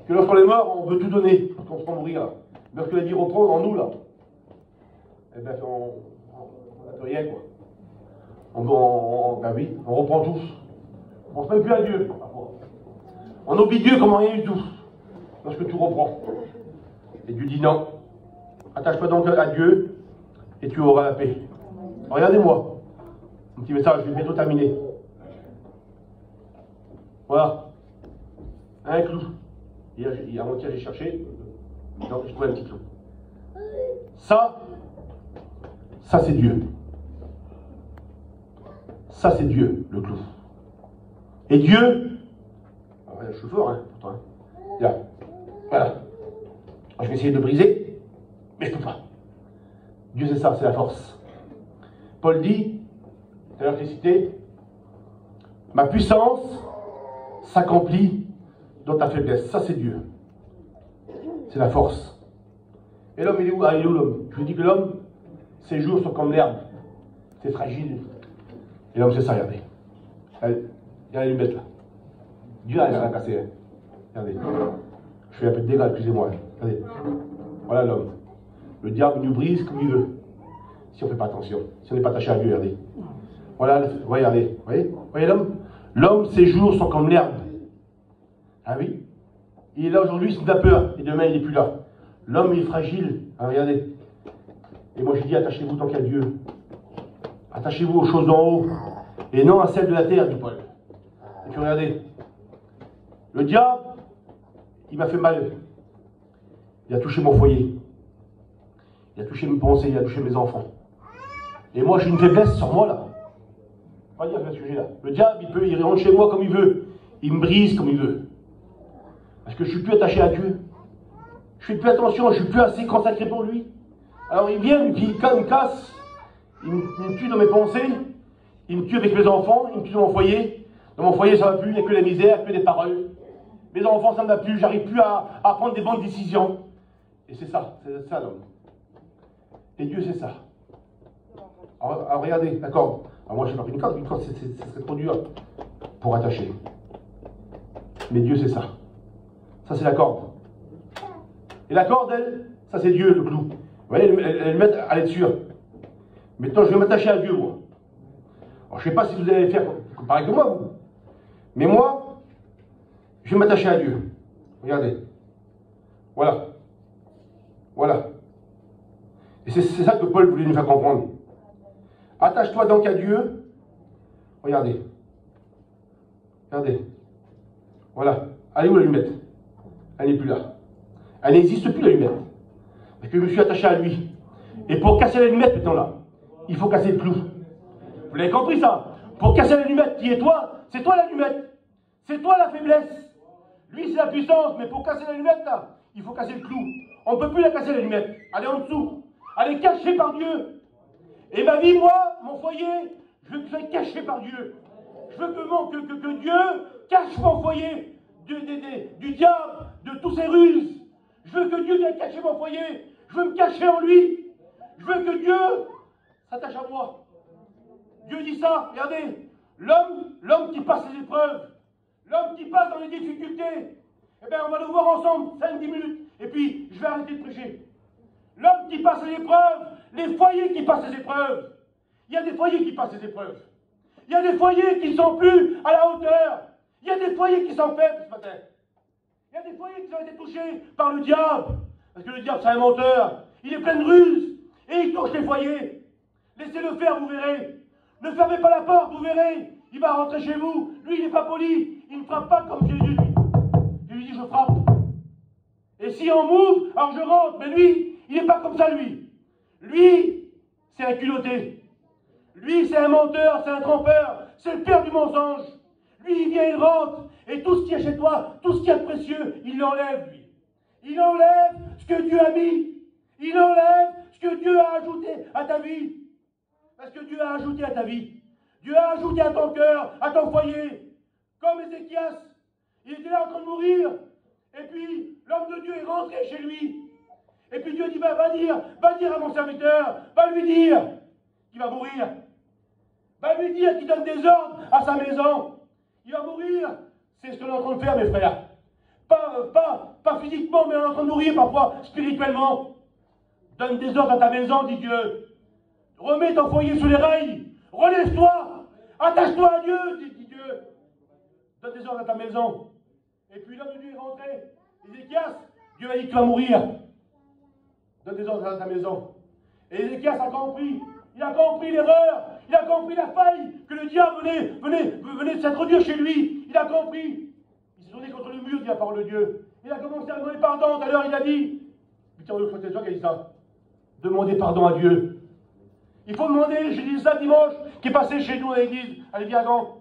Que lorsqu'on est mort, on veut tout donner pour qu'on se rend mourir. Là. Mais lorsque la vie reprend en nous, là, eh ben, on n'a plus rien, quoi. Ben oui, on reprend tous. On ne se met plus à Dieu, parfois. On oublie Dieu comme rien du tout. Lorsque tout reprend. Et Dieu dit non. Attache-toi donc à Dieu et tu auras la paix. Regardez-moi. Un petit message, je vais bientôt terminer. Voilà. Un clou. Avant-hier, j'ai cherché. Non, j'ai trouvé un petit clou. Ça c'est Dieu. Ça, c'est Dieu, le clou. Et Dieu, alors, je suis fort, hein, pourtant. Là, voilà. Je vais essayer de briser, mais je ne peux pas. Dieu, c'est ça, c'est la force. Paul dit, tout à l'heure j'ai cité, ma puissance s'accomplit dans ta faiblesse. Ça, c'est Dieu. C'est la force. Et l'homme, il est où? Ah, il est où l'homme? Je vous dis que l'homme, ses jours sont comme l'herbe. C'est fragile. Et l'homme, c'est ça, regardez. Regardez les lunettes là. Dieu a cassé. Hein. Regardez. Je fais un peu de dégâts, excusez-moi. Hein. Regardez. Voilà l'homme. Le diable nous brise comme il veut. Si on ne fait pas attention. Si on n'est pas attaché à Dieu, regardez. Voilà, regardez. Vous voyez l'homme? L'homme, ses jours sont comme l'herbe. Ah oui? Il est là aujourd'hui, c'est de la peur. Et demain, il n'est plus là. L'homme, il est fragile. Ah, regardez. Et moi, je dis, attachez-vous tant qu'à Dieu. Attachez-vous aux choses d'en haut. Et non à celles de la terre, dit Paul. Et puis regardez. Le diable, il m'a fait mal. Il a touché mon foyer. Il a touché mes pensées, il a touché mes enfants. Et moi, j'ai une faiblesse sur moi, là. On va dire ce sujet-là. Le diable, il rentre chez moi comme il veut. Il me brise comme il veut. Parce que je ne suis plus attaché à Dieu. Je ne fais plus attention, je ne suis plus assez consacré pour lui. Alors il vient, il me casse. Il me tue dans mes pensées. Il me tue avec mes enfants. Il me tue dans mon foyer. Dans mon foyer, ça ne va plus. Il n'y a que la misère, que des paroles. Mes enfants, ça ne va plus. J'arrive plus à prendre des bonnes décisions. Et c'est ça l'homme. Et Dieu, c'est ça. Alors regardez, d'accord. Moi, je n'ai pas pris une corde. Une corde, ce serait trop dur pour attacher. Mais Dieu, c'est ça. Ça, c'est la corde. Et la corde, elle, ça, c'est Dieu, le clou. Vous voyez, elle est sûre. Maintenant, je vais m'attacher à Dieu, moi. Alors, je ne sais pas si vous allez faire pareil que moi, vous. Mais moi, je vais m'attacher à Dieu. Regardez. Voilà. Voilà. Et c'est ça que Paul voulait nous faire comprendre. Attache-toi donc à Dieu. Regardez. Regardez. Voilà. Elle est où la allumette? Elle n'est plus là. Elle n'existe plus, la allumette. Parce que je me suis attaché à lui. Et pour casser l'allumette, maintenant là, il faut casser le clou. Vous l'avez compris ça? Pour casser l'allumette, qui est toi? C'est toi l'allumette. C'est toi la faiblesse. Lui, c'est la puissance. Mais pour casser l'allumette, là, il faut casser le clou. On ne peut plus la casser l'allumette. Elle est en dessous. Elle est cachée par Dieu. Et ma vie, moi, mon foyer, je veux que ça soit caché par Dieu. Je veux que Dieu cache mon foyer du diable, de tous ses ruses. Je veux que Dieu vienne cacher mon foyer. Je veux me cacher en lui. Je veux que Dieu s'attache à moi. Dieu dit ça, regardez. L'homme qui passe les épreuves, l'homme qui passe dans les difficultés, Eh bien, on va le voir ensemble, 5-10 minutes, et puis je vais arrêter de prêcher. L'homme qui passe les épreuves, les foyers qui passent les épreuves. Il y a des foyers qui passent les épreuves. Il y a des foyers qui ne sont plus à la hauteur. Il y a des foyers qui sont faibles ce matin. Il y a des foyers qui ont été touchés par le diable. Parce que le diable, c'est un menteur. Il est plein de ruses. Et il touche les foyers. Laissez-le faire, vous verrez. Ne fermez pas la porte, vous verrez. Il va rentrer chez vous. Lui, il n'est pas poli. Il ne frappe pas comme Jésus. Je lui dis, je frappe. Et si on m'ouvre, alors je rentre. Mais lui, il n'est pas comme ça, lui. Lui, c'est un culotté. Lui, c'est un menteur, c'est un trompeur. C'est le père du mensonge. Lui, il vient, il rentre. Et tout ce qui est chez toi, tout ce qui est précieux, il l'enlève, lui. Il enlève ce que Dieu a mis. Il enlève ce que Dieu a ajouté à ta vie. Parce que Dieu a ajouté à ta vie. Dieu a ajouté à ton cœur, à ton foyer. Comme Ézéchias. Il était là en train de mourir. Et puis, l'homme de Dieu est rentré chez lui. Et puis Dieu dit, va dire à mon serviteur, va lui dire qu'il va mourir. Va lui dire qu'il donne des ordres à sa maison. Il va mourir. C'est ce qu'on est en train de faire, mes frères. Pas physiquement, mais on est en train de mourir parfois spirituellement. Donne des ordres à ta maison, dit Dieu. Remets ton foyer sous les rails. Relève-toi. Attache-toi à Dieu, dit Dieu. Donne des ordres à ta maison. Et puis l'homme de Dieu est rentré. Ézéchias, Dieu a dit que tu vas mourir. Donne des ordres à ta maison. Et Ézéchias a compris. Il a compris l'erreur. Il a compris la faille que le diable venait de s'introduire chez lui. Il a compris. Il s'est tourné contre le mur, dit la parole de Dieu. Il a commencé à demander pardon. Tout à l'heure, il a dit. Putain, c'est toi qui a dit ça. Demandez pardon à Dieu. Il faut demander, j'ai dit ça dimanche, qui est passé chez nous à l'église, à Léviathan.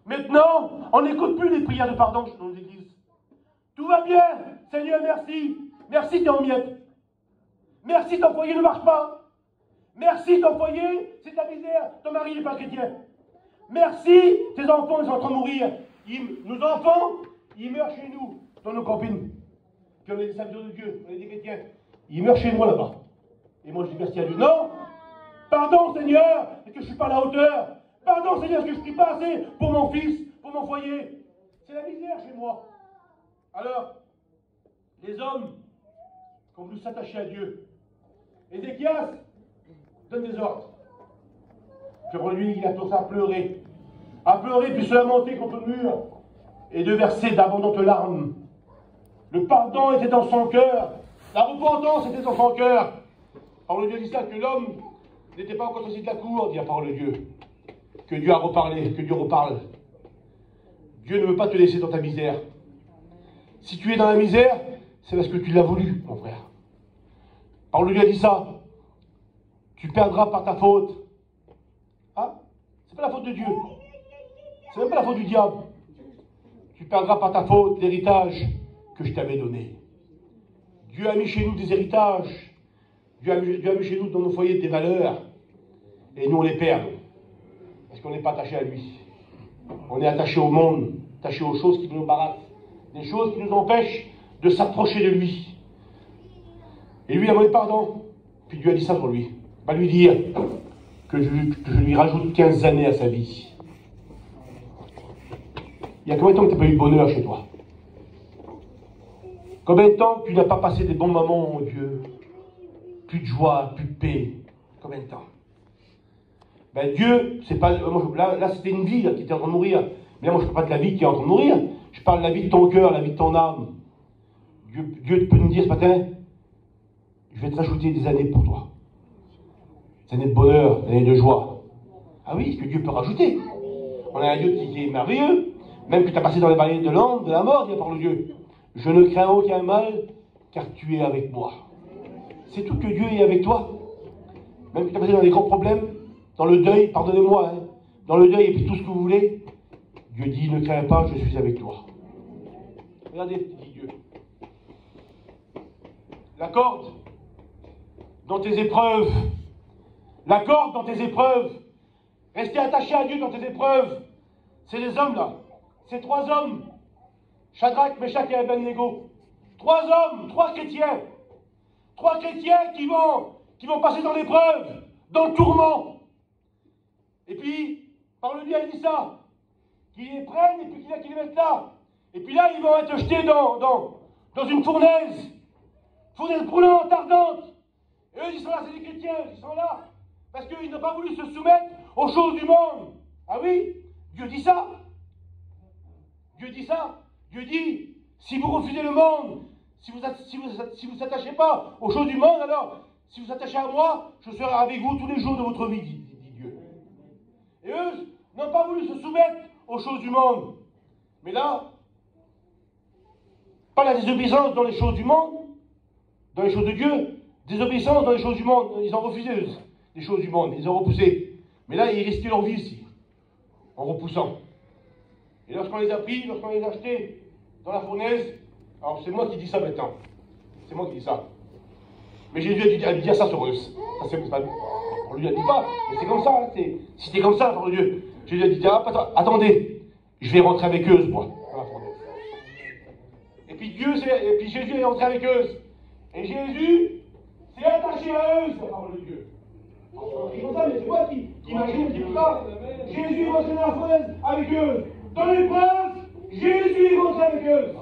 Maintenant, on n'écoute plus les prières de pardon dans nos églises. Tout va bien, Seigneur, merci. Merci, t'es en miettes. Merci, ton foyer ne marche pas. Merci, ton foyer, c'est ta misère. Ton mari n'est pas chrétien. Merci, tes enfants, ils sont en train de mourir. Nos enfants, ils meurent chez nous, dans nos campines. Puis on est des serviteurs de Dieu, on est des chrétiens. Ils meurent chez moi là-bas. Et moi, je dis merci à Dieu. Non! Pardon, Seigneur, parce que je ne suis pas à la hauteur. Pardon, Seigneur, parce que je ne prie pas assez pour mon fils, pour mon foyer. C'est la misère chez moi. Alors, les hommes qui ont voulu s'attacher à Dieu. Ézéchias donne des ordres. Puis lui, il a commencé à pleurer, puis se lamenter contre le mur, et de verser d'abondantes larmes. Le pardon était dans son cœur, la repentance était dans son cœur. Parole de Dieu dit ça, que l'homme n'était pas encore sorti de la cour, dit la parole de Dieu. Que Dieu a reparlé, que Dieu reparle. Dieu ne veut pas te laisser dans ta misère. Si tu es dans la misère, c'est parce que tu l'as voulu, mon frère. Parole de Dieu a dit ça. Tu perdras par ta faute. Ah, c'est pas la faute de Dieu. C'est même pas la faute du diable. Tu perdras par ta faute l'héritage que je t'avais donné. Dieu a mis chez nous des héritages. Dieu a mis chez nous dans nos foyers des valeurs. Et nous, on les perd. Parce qu'on n'est pas attaché à lui. On est attaché au monde, attaché aux choses qui nous embarrassent. Des choses qui nous empêchent de s'approcher de lui. Et lui a demandé pardon. Puis Dieu a dit ça pour lui. Il va lui dire que je lui rajoute 15 années à sa vie. Il y a combien de temps que tu n'as pas eu de bonheur chez toi? Combien de temps que tu n'as pas passé des bons moments, mon Dieu? Plus de joie, plus de paix. Combien de temps? Ben Dieu, c'est pas. Là c'était une vie là, qui était en train de mourir. Mais là, moi, je ne parle pas de la vie qui est en train de mourir. Je parle de la vie de ton cœur, la vie de ton âme. Dieu peut nous dire ce matin, je vais te rajouter des années pour toi. Des années de bonheur, des années de joie. Ah oui, ce que Dieu peut rajouter. On a un Dieu qui est merveilleux. Même que tu as passé dans les vallées de l'ombre, de la mort, dit la parole de Dieu. Je ne crains aucun mal, car tu es avec moi. C'est tout que Dieu est avec toi. Même que tu as passé dans des grands problèmes, dans le deuil, pardonnez-moi, hein, dans le deuil et puis tout ce que vous voulez, Dieu dit, ne crains pas, je suis avec toi. Regardez, dit Dieu. La corde dans tes épreuves. La corde dans tes épreuves. Restez attaché à Dieu dans tes épreuves. C'est les hommes là. Ces trois hommes. Shadrach, Meshach et Abednego. Trois hommes, trois chrétiens. Trois chrétiens qui vont passer dans l'épreuve, dans le tourment. Et puis, par le Dieu, il dit ça. Qu'ils les prennent et puis qu'ils les mettent là. Et puis là, ils vont être jetés dans une fournaise brûlante, ardente. Et eux, ils sont là, c'est des chrétiens, ils sont là. Parce qu'ils n'ont pas voulu se soumettre aux choses du monde. Ah oui, Dieu dit ça. Dieu dit ça. Dieu dit, si vous refusez le monde, si vous attachez pas aux choses du monde, alors, si vous attachez à moi, je serai avec vous tous les jours de votre vie, dit Dieu. Et eux n'ont pas voulu se soumettre aux choses du monde. Mais là, pas la désobéissance dans les choses du monde, dans les choses de Dieu, désobéissance dans les choses du monde. Ils ont refusé les choses du monde, ils ont repoussé. Mais là, ils risquaient leur vie ici, en repoussant. Et lorsqu'on les a pris, lorsqu'on les a achetés dans la fournaise, alors c'est moi qui dis ça maintenant. C'est moi qui dis ça. Mais Jésus a dû dire ça sur eux. Ça, c'est pas. On lui a dit pas, mais c'est comme ça. Hein, si c'était comme ça, par Dieu. Jésus a dit, attendez, je vais rentrer avec eux, moi, dans la fournaise. Et puis Jésus est rentré avec eux. Et Jésus s'est attaché à eux, c'est la parole de Dieu. C'est comme ça, mais c'est moi qui imagine, qui dit ça. Jésus est rentré dans la fournaise avec eux. Dans l'épreuve, Jésus est rentré avec eux.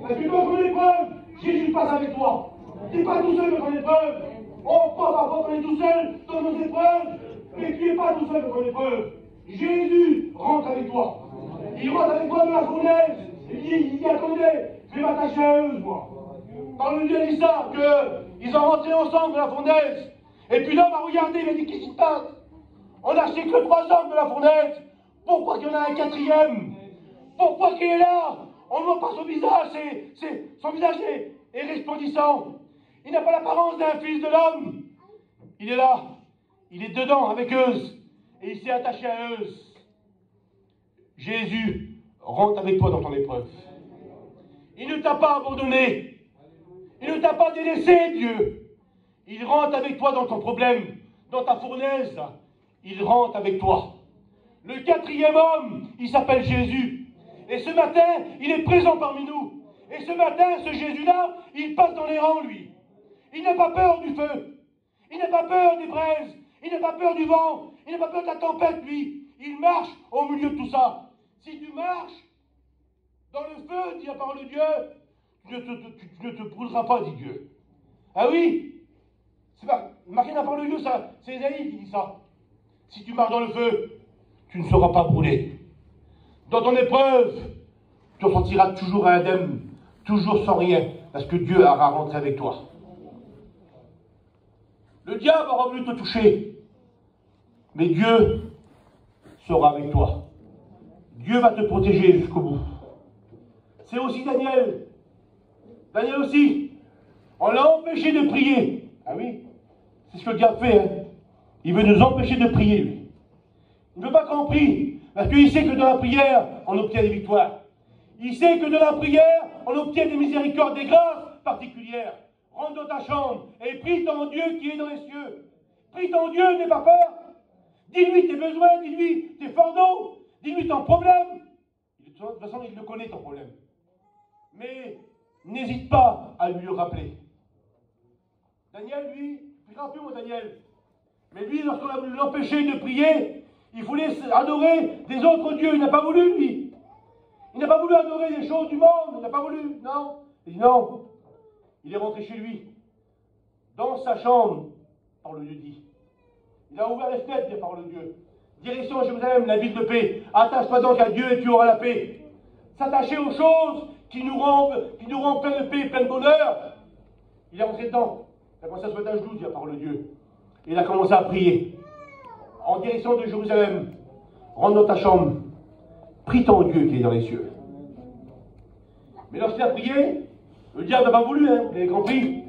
Parce que dans ton épreuve, Jésus passe avec toi. Tu n'es pas tout seul dans ton épreuve. On pense parfois qu'on est tout seul dans nos épreuves, mais tu n'es pas tout seul dans ton épreuve. Jésus rentre avec toi. Il rentre avec toi dans la fournaise. Il dit, attendez, je vais m'attacher à eux, moi. Quand le Dieu dit ça, qu'ils sont rentrés ensemble dans la fournaise. Et puis l'homme a regardé, il a dit, qu'est-ce qui se passe? On a acheté que 3 hommes de la fournaise. Pourquoi qu'il y en a un 4e? Pourquoi qu'il est là? On ne voit pas son visage, son visage est resplendissant. Il n'a pas l'apparence d'un fils de l'homme. Il est là, il est dedans avec eux, et il s'est attaché à eux. Jésus rentre avec toi dans ton épreuve. Il ne t'a pas abandonné. Il ne t'a pas délaissé, Dieu. Il rentre avec toi dans ton problème, dans ta fournaise. Il rentre avec toi. Le 4e homme, il s'appelle Jésus. Et ce matin, il est présent parmi nous. Et ce matin, ce Jésus-là, il passe dans les rangs, lui. Il n'a pas peur du feu. Il n'a pas peur des braises. Il n'a pas peur du vent. Il n'a pas peur de la tempête, lui. Il marche au milieu de tout ça. Si tu marches dans le feu, dit la parole de Dieu, tu ne te brûleras pas, dit Dieu. Ah oui, c'est marqué dans la parole de Dieu, ça, c'est Ésaïe qui dit ça. Si tu marches dans le feu, tu ne seras pas brûlé. Dans ton épreuve, tu en sortiras toujours indemne, toujours sans rien, parce que Dieu aura rentré avec toi. Le diable aura voulu te toucher, mais Dieu sera avec toi. Dieu va te protéger jusqu'au bout. C'est aussi Daniel. Daniel aussi. On l'a empêché de prier. Ah oui, c'est ce que le diable fait. Hein. Il veut nous empêcher de prier, lui. Il ne veut pas qu'on prie, parce qu'il sait que dans la prière, on obtient des victoires. Il sait que dans la prière, on obtient des miséricordes, des grâces particulières. Rentre dans ta chambre et prie ton Dieu qui est dans les cieux. Prie ton Dieu, n'aie pas peur. Dis-lui tes besoins, dis-lui tes fardeaux, dis-lui ton problème. De toute façon, il le connaît, ton problème. Mais n'hésite pas à lui le rappeler. Daniel, lui, rappelez-moi Daniel. Mais lui, lorsqu'on a voulu l'empêcher de prier, il voulait adorer des autres dieux. Il n'a pas voulu, lui. Il n'a pas voulu adorer les choses du monde. Il n'a pas voulu, non. Il dit non. Il est rentré chez lui, dans sa chambre, par le Dieu dit. Il a ouvert les fenêtres, dit par le Dieu. Direction Jérusalem, la ville de paix. Attache-toi donc à Dieu et tu auras la paix. S'attacher aux choses qui nous rendent plein de paix, plein de bonheur. Il est rentré dedans. Il a commencé à se mettre à genoux, dit par le Dieu. Il a commencé à prier. En direction de Jérusalem. Rentre dans ta chambre. Prie ton Dieu qui est dans les cieux. Mais lorsqu'il a prié, le diable n'a pas voulu, hein, vous avez compris.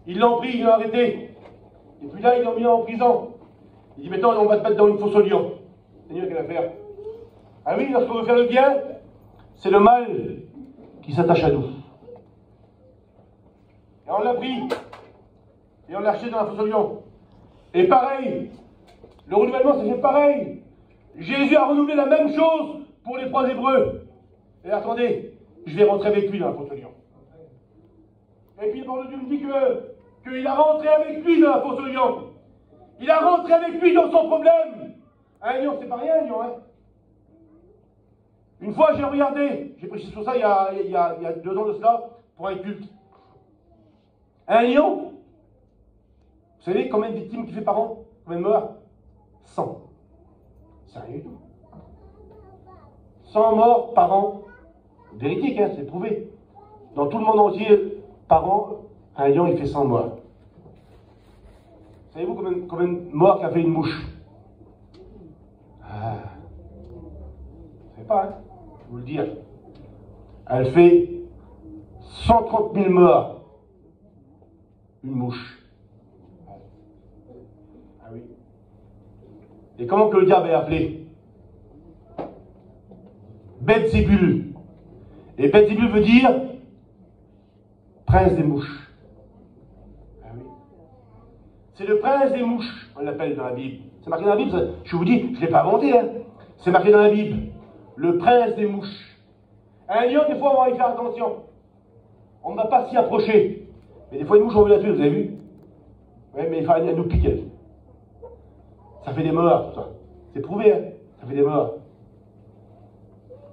Ils l'ont pris, ils l'ont arrêté. Et puis là, ils l'ont mis en prison. Il dit, maintenant, on va te mettre dans une fosse au lion. Seigneur, quelle affaire. Ah oui, lorsqu'on veut faire le bien, c'est le mal qui s'attache à nous. Et on l'a pris. Et on l'a acheté dans la fosse au lion. Et pareil, le renouvellement, c'est pareil. Jésus a renouvelé la même chose pour les 3 Hébreux. Et attendez, je vais rentrer avec lui dans la fosse au lion. Et puis, par le Dieu me dit qu'il a rentré avec lui dans la fosse au lion. Il a rentré avec lui dans son problème. Un lion, c'est pas rien, un lion, hein. Une fois, j'ai regardé, j'ai prêché sur ça il y a 2 ans de cela, pour un culte. Un lion, vous savez combien de victimes qu'il fait par an? Combien de morts? 100. C'est rien du tout. 100 morts par an. Véridique, hein, c'est prouvé. Dans tout le monde entier, par an, un lion, il fait 100 morts. Savez-vous combien de morts qu'a fait une mouche? Ah. Vous ne savez pas, hein? Je vais vous le dire. Elle fait 130 000 morts. Une mouche. Ah oui. Et comment que le diable est appelé? Belzébul. Et Belzébul veut dire prince des mouches. Ah oui. C'est le prince des mouches, on l'appelle dans la Bible. C'est marqué dans la Bible, ça, je vous dis, je ne l'ai pas inventé, hein. C'est marqué dans la Bible. Le prince des mouches. Un lion, des fois, on va y faire attention. On ne va pas s'y approcher. Mais des fois, une mouche, on veut la tuer, vous avez vu? Oui, mais elle nous pique, elle. Ça fait des morts, tout ça. C'est prouvé, hein? Ça fait des morts.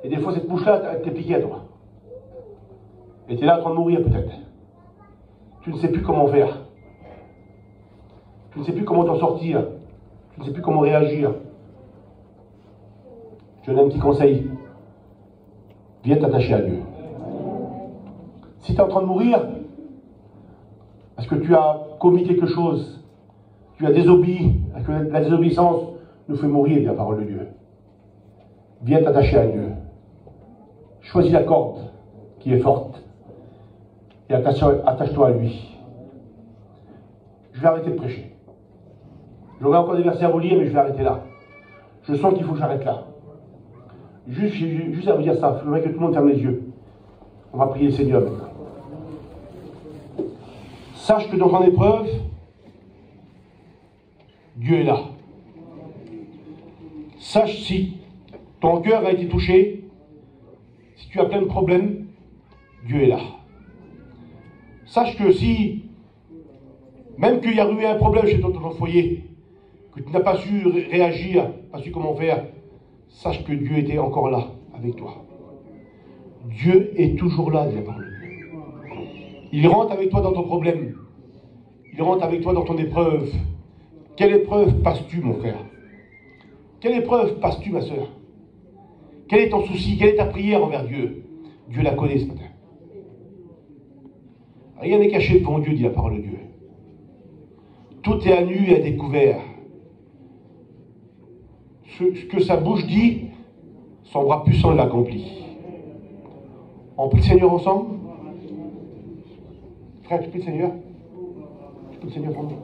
Et des fois, cette mouche-là, elle t'est piquée à toi. Et tu es là en train de mourir, peut-être. Tu ne sais plus comment faire. Tu ne sais plus comment t'en sortir. Tu ne sais plus comment réagir. Je donne un petit conseil. Viens t'attacher à Dieu. Si tu es en train de mourir, parce que tu as commis quelque chose, tu as désobéi, parce que la désobéissance nous fait mourir, dit la parole de Dieu. Viens t'attacher à Dieu. Choisis la corde qui est forte et attache-toi à lui. Je vais arrêter de prêcher. J'aurai encore des versets à vous lire, mais je vais arrêter là. Je sens qu'il faut que j'arrête là. Juste à vous dire ça, je voudrais que tout le monde ferme les yeux. On va prier le Seigneur maintenant. Sache que dans ton épreuve, Dieu est là. Sache si ton cœur a été touché, si tu as plein de problèmes, Dieu est là. Sache que si, même qu'il y a eu un problème chez toi dans ton foyer, que tu n'as pas su réagir, pas su comment faire, sache que Dieu était encore là avec toi. Dieu est toujours là, dit la parole de Dieu. Il rentre avec toi dans ton problème. Il rentre avec toi dans ton épreuve. Quelle épreuve passes-tu, mon frère? Quelle épreuve passes-tu, ma soeur? Quel est ton souci? Quelle est ta prière envers Dieu? Dieu la connaît ce matin. Rien n'est caché devant Dieu, dit la parole de Dieu. Tout est à nu et à découvert. Ce que sa bouche dit, son bras puissant l'accomplit. On prie le Seigneur ensemble? Frère, tu pries le Seigneur? Tu pries le Seigneur pour nous?